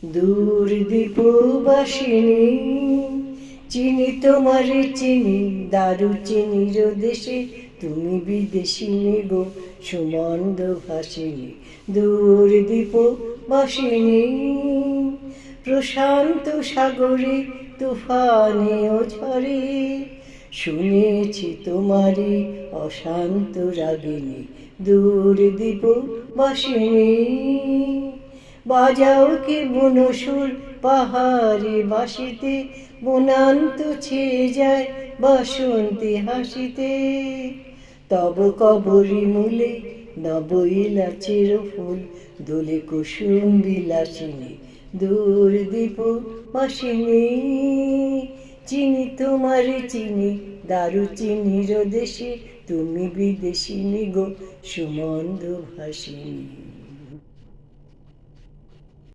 দূর দীপবাসিনী চিনি তোমারে চিনি, দারু চিনির দেশে তুমি বিদেশিনী গো সুমন্দ ভাসিনী। দূর দীপবাসিনী প্রশান্ত সাগরে তুফানে ও ঝড়ে শুনেছি তোমারি অশান্ত রাগিনী। দূর দীপবাসিনী বাজাও কি বুনো সুর পাহাড়ে বাসিতে, বনান্ত ছেয়ে যায় বাসন্তী হাসিতে। তব কবরী মূলে নব ইলাচের ফুল দোলে কুসুম বিলাসিনী। দূর দীপবাসিনী চিনি তোমারে চিনি, দারু চিনির দেশে তুমি বিদেশিনী গো সুমন্দ ভাসিনী।